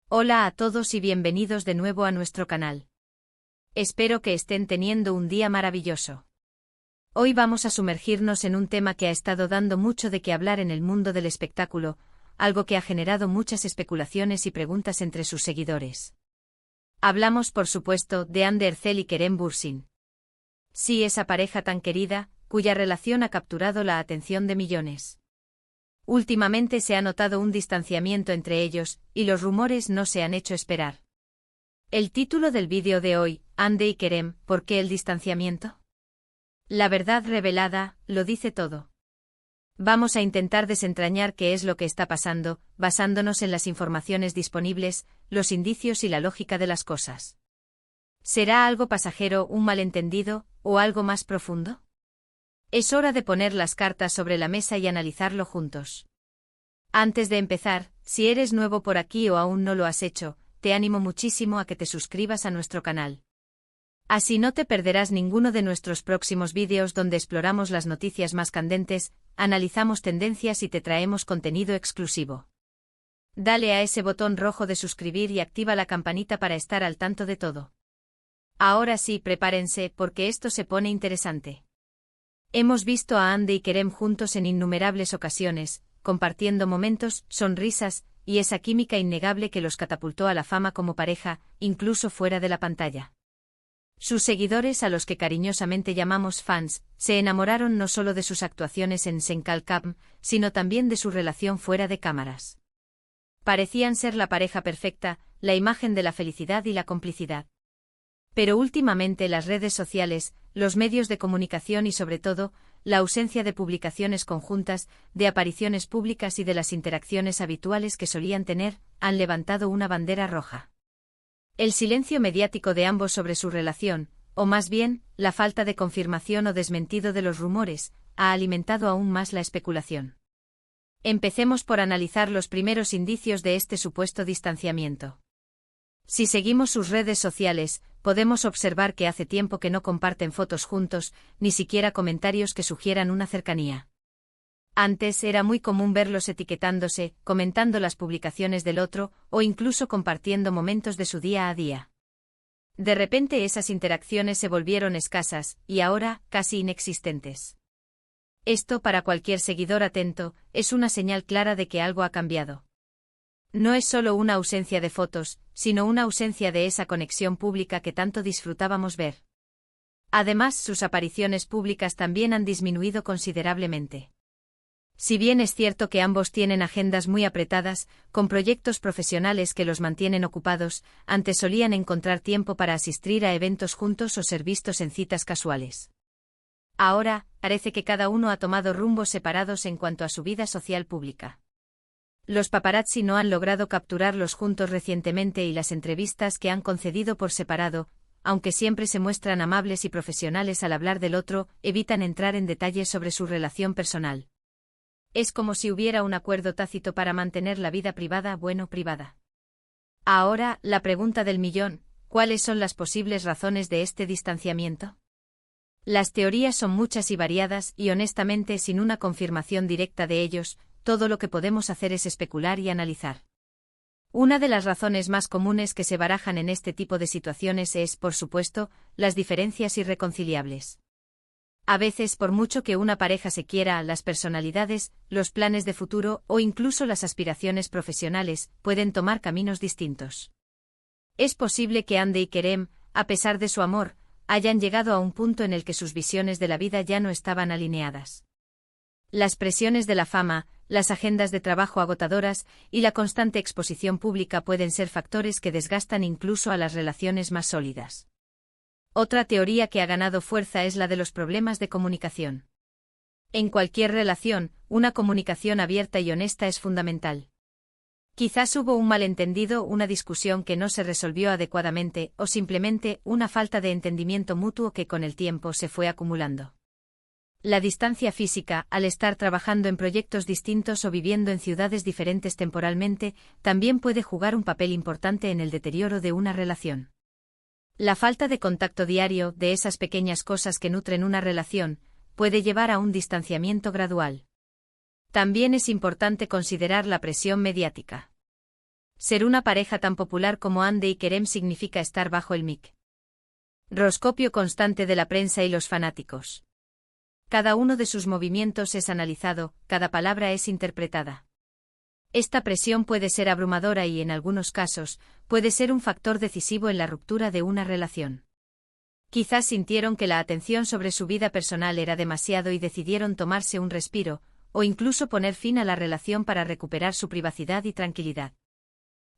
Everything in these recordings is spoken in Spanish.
Hola a todos y bienvenidos de nuevo a nuestro canal. Espero que estén teniendo un día maravilloso. Hoy vamos a sumergirnos en un tema que ha estado dando mucho de qué hablar en el mundo del espectáculo, algo que ha generado muchas especulaciones y preguntas entre sus seguidores. Hablamos, por supuesto, de Hande Erçel y Kerem Bürsin. Sí, esa pareja tan querida, cuya relación ha capturado la atención de millones. Últimamente se ha notado un distanciamiento entre ellos, y los rumores no se han hecho esperar. El título del vídeo de hoy, Hande y Kerem, ¿por qué el distanciamiento? La verdad revelada, lo dice todo. Vamos a intentar desentrañar qué es lo que está pasando, basándonos en las informaciones disponibles, los indicios y la lógica de las cosas. ¿Será algo pasajero, un malentendido, o algo más profundo? Es hora de poner las cartas sobre la mesa y analizarlo juntos. Antes de empezar, si eres nuevo por aquí o aún no lo has hecho, te animo muchísimo a que te suscribas a nuestro canal. Así no te perderás ninguno de nuestros próximos vídeos donde exploramos las noticias más candentes, analizamos tendencias y te traemos contenido exclusivo. Dale a ese botón rojo de suscribir y activa la campanita para estar al tanto de todo. Ahora sí, prepárense porque esto se pone interesante. Hemos visto a Hande y Kerem juntos en innumerables ocasiones, compartiendo momentos, sonrisas, y esa química innegable que los catapultó a la fama como pareja, incluso fuera de la pantalla. Sus seguidores, a los que cariñosamente llamamos fans, se enamoraron no solo de sus actuaciones en Senkalkam, sino también de su relación fuera de cámaras. Parecían ser la pareja perfecta, la imagen de la felicidad y la complicidad. Pero últimamente las redes sociales, los medios de comunicación y sobre todo, la ausencia de publicaciones conjuntas, de apariciones públicas y de las interacciones habituales que solían tener, han levantado una bandera roja. El silencio mediático de ambos sobre su relación, o más bien, la falta de confirmación o desmentido de los rumores, ha alimentado aún más la especulación. Empecemos por analizar los primeros indicios de este supuesto distanciamiento. Si seguimos sus redes sociales, podemos observar que hace tiempo que no comparten fotos juntos, ni siquiera comentarios que sugieran una cercanía. Antes era muy común verlos etiquetándose, comentando las publicaciones del otro, o incluso compartiendo momentos de su día a día. De repente esas interacciones se volvieron escasas, y ahora, casi inexistentes. Esto, para cualquier seguidor atento, es una señal clara de que algo ha cambiado. No es solo una ausencia de fotos, sino una ausencia de esa conexión pública que tanto disfrutábamos ver. Además, sus apariciones públicas también han disminuido considerablemente. Si bien es cierto que ambos tienen agendas muy apretadas, con proyectos profesionales que los mantienen ocupados, antes solían encontrar tiempo para asistir a eventos juntos o ser vistos en citas casuales. Ahora, parece que cada uno ha tomado rumbos separados en cuanto a su vida social pública. Los paparazzi no han logrado capturarlos juntos recientemente y las entrevistas que han concedido por separado, aunque siempre se muestran amables y profesionales al hablar del otro, evitan entrar en detalles sobre su relación personal. Es como si hubiera un acuerdo tácito para mantener la vida privada, privada. Ahora, la pregunta del millón, ¿cuáles son las posibles razones de este distanciamiento? Las teorías son muchas y variadas y honestamente sin una confirmación directa de ellos, todo lo que podemos hacer es especular y analizar. Una de las razones más comunes que se barajan en este tipo de situaciones es, por supuesto, las diferencias irreconciliables. A veces, por mucho que una pareja se quiera, las personalidades, los planes de futuro o incluso las aspiraciones profesionales pueden tomar caminos distintos. Es posible que Hande y Kerem, a pesar de su amor, hayan llegado a un punto en el que sus visiones de la vida ya no estaban alineadas. Las presiones de la fama, las agendas de trabajo agotadoras y la constante exposición pública pueden ser factores que desgastan incluso a las relaciones más sólidas. Otra teoría que ha ganado fuerza es la de los problemas de comunicación. En cualquier relación, una comunicación abierta y honesta es fundamental. Quizás hubo un malentendido, una discusión que no se resolvió adecuadamente o simplemente una falta de entendimiento mutuo que con el tiempo se fue acumulando. La distancia física, al estar trabajando en proyectos distintos o viviendo en ciudades diferentes temporalmente, también puede jugar un papel importante en el deterioro de una relación. La falta de contacto diario, de esas pequeñas cosas que nutren una relación, puede llevar a un distanciamiento gradual. También es importante considerar la presión mediática. Ser una pareja tan popular como Hande y Kerem significa estar bajo el microscopio constante de la prensa y los fanáticos. Cada uno de sus movimientos es analizado, cada palabra es interpretada. Esta presión puede ser abrumadora y, en algunos casos, puede ser un factor decisivo en la ruptura de una relación. Quizás sintieron que la atención sobre su vida personal era demasiado y decidieron tomarse un respiro, o incluso poner fin a la relación para recuperar su privacidad y tranquilidad.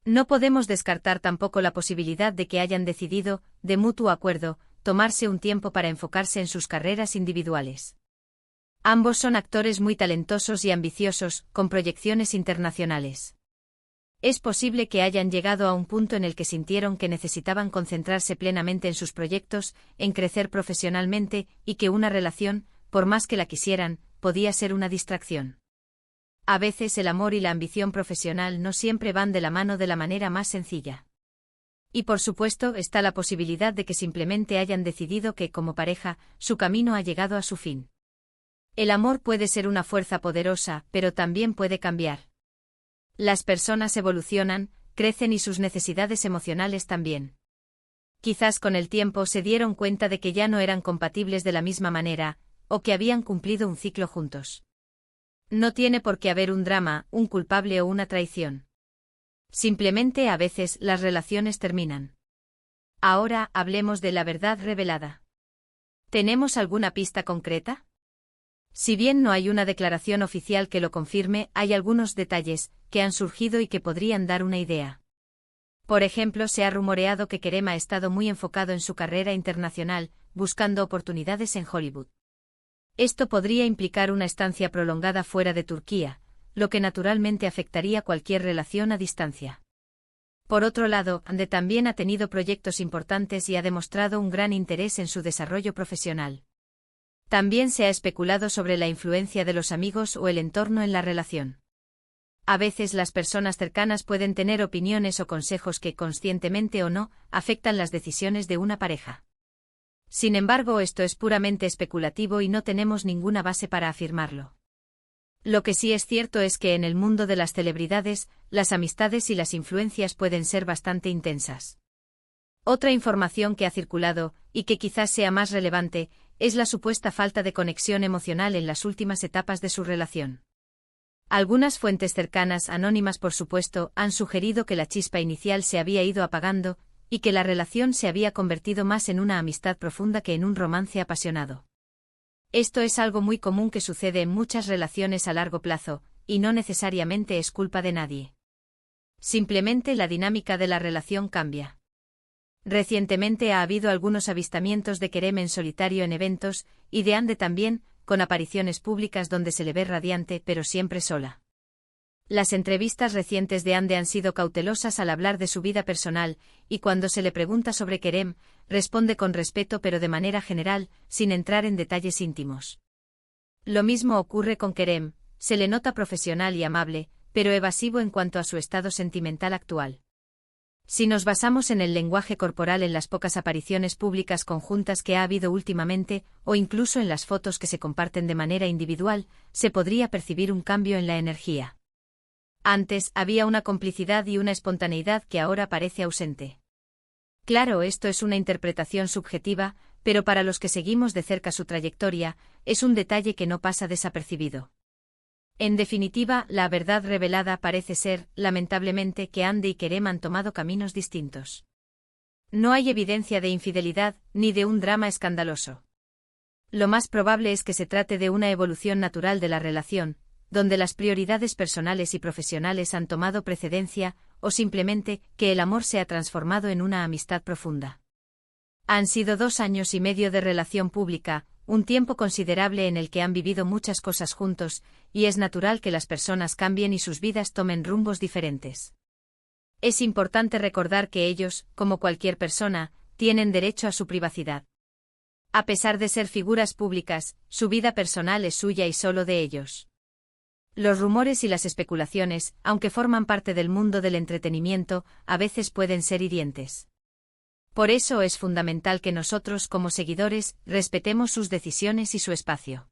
No podemos descartar tampoco la posibilidad de que hayan decidido, de mutuo acuerdo, tomarse un tiempo para enfocarse en sus carreras individuales. Ambos son actores muy talentosos y ambiciosos, con proyecciones internacionales. Es posible que hayan llegado a un punto en el que sintieron que necesitaban concentrarse plenamente en sus proyectos, en crecer profesionalmente, y que una relación, por más que la quisieran, podía ser una distracción. A veces el amor y la ambición profesional no siempre van de la mano de la manera más sencilla. Y por supuesto está la posibilidad de que simplemente hayan decidido que, como pareja, su camino ha llegado a su fin. El amor puede ser una fuerza poderosa, pero también puede cambiar. Las personas evolucionan, crecen y sus necesidades emocionales también. Quizás con el tiempo se dieron cuenta de que ya no eran compatibles de la misma manera, o que habían cumplido un ciclo juntos. No tiene por qué haber un drama, un culpable o una traición. Simplemente a veces las relaciones terminan. Ahora hablemos de la verdad revelada. ¿Tenemos alguna pista concreta? Si bien no hay una declaración oficial que lo confirme, hay algunos detalles que han surgido y que podrían dar una idea. Por ejemplo, se ha rumoreado que Kerem ha estado muy enfocado en su carrera internacional, buscando oportunidades en Hollywood. Esto podría implicar una estancia prolongada fuera de Turquía, lo que naturalmente afectaría cualquier relación a distancia. Por otro lado, Hande también ha tenido proyectos importantes y ha demostrado un gran interés en su desarrollo profesional. También se ha especulado sobre la influencia de los amigos o el entorno en la relación. A veces las personas cercanas pueden tener opiniones o consejos que, conscientemente o no, afectan las decisiones de una pareja. Sin embargo, esto es puramente especulativo y no tenemos ninguna base para afirmarlo. Lo que sí es cierto es que en el mundo de las celebridades, las amistades y las influencias pueden ser bastante intensas. Otra información que ha circulado, y que quizás sea más relevante, es la supuesta falta de conexión emocional en las últimas etapas de su relación. Algunas fuentes cercanas, anónimas por supuesto, han sugerido que la chispa inicial se había ido apagando, y que la relación se había convertido más en una amistad profunda que en un romance apasionado. Esto es algo muy común que sucede en muchas relaciones a largo plazo, y no necesariamente es culpa de nadie. Simplemente la dinámica de la relación cambia. Recientemente ha habido algunos avistamientos de Kerem en solitario en eventos, y de Hande también, con apariciones públicas donde se le ve radiante pero siempre sola. Las entrevistas recientes de Hande han sido cautelosas al hablar de su vida personal, y cuando se le pregunta sobre Kerem, responde con respeto pero de manera general, sin entrar en detalles íntimos. Lo mismo ocurre con Kerem, se le nota profesional y amable, pero evasivo en cuanto a su estado sentimental actual. Si nos basamos en el lenguaje corporal en las pocas apariciones públicas conjuntas que ha habido últimamente, o incluso en las fotos que se comparten de manera individual, se podría percibir un cambio en la energía. Antes había una complicidad y una espontaneidad que ahora parece ausente. Claro, esto es una interpretación subjetiva, pero para los que seguimos de cerca su trayectoria, es un detalle que no pasa desapercibido. En definitiva, la verdad revelada parece ser, lamentablemente, que Hande y Kerem han tomado caminos distintos. No hay evidencia de infidelidad, ni de un drama escandaloso. Lo más probable es que se trate de una evolución natural de la relación, donde las prioridades personales y profesionales han tomado precedencia, o simplemente, que el amor se ha transformado en una amistad profunda. Han sido 2 años y medio de relación pública, un tiempo considerable en el que han vivido muchas cosas juntos, y es natural que las personas cambien y sus vidas tomen rumbos diferentes. Es importante recordar que ellos, como cualquier persona, tienen derecho a su privacidad. A pesar de ser figuras públicas, su vida personal es suya y solo de ellos. Los rumores y las especulaciones, aunque forman parte del mundo del entretenimiento, a veces pueden ser hirientes. Por eso es fundamental que nosotros, como seguidores, respetemos sus decisiones y su espacio.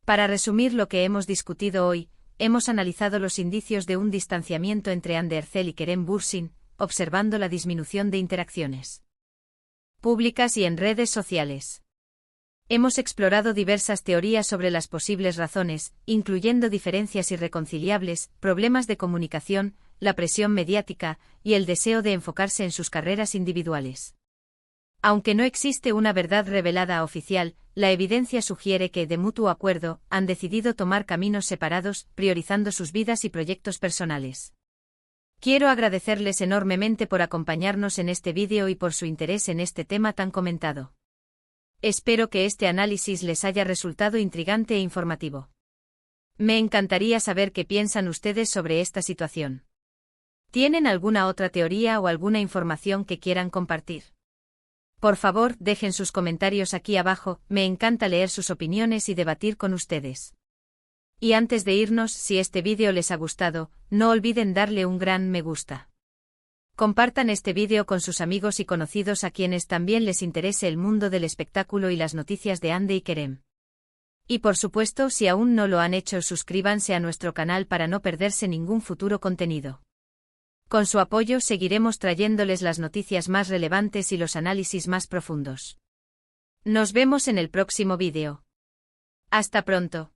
Para resumir lo que hemos discutido hoy, hemos analizado los indicios de un distanciamiento entre Andercel y Kerem Bürsin, observando la disminución de interacciones públicas y en redes sociales. Hemos explorado diversas teorías sobre las posibles razones, incluyendo diferencias irreconciliables, problemas de comunicación, la presión mediática y el deseo de enfocarse en sus carreras individuales. Aunque no existe una verdad revelada oficial, la evidencia sugiere que, de mutuo acuerdo, han decidido tomar caminos separados, priorizando sus vidas y proyectos personales. Quiero agradecerles enormemente por acompañarnos en este vídeo y por su interés en este tema tan comentado. Espero que este análisis les haya resultado intrigante e informativo. Me encantaría saber qué piensan ustedes sobre esta situación. ¿Tienen alguna otra teoría o alguna información que quieran compartir? Por favor, dejen sus comentarios aquí abajo, me encanta leer sus opiniones y debatir con ustedes. Y antes de irnos, si este vídeo les ha gustado, no olviden darle un gran me gusta. Compartan este vídeo con sus amigos y conocidos a quienes también les interese el mundo del espectáculo y las noticias de Hande y Kerem. Y por supuesto, si aún no lo han hecho, suscríbanse a nuestro canal para no perderse ningún futuro contenido. Con su apoyo seguiremos trayéndoles las noticias más relevantes y los análisis más profundos. Nos vemos en el próximo vídeo. Hasta pronto.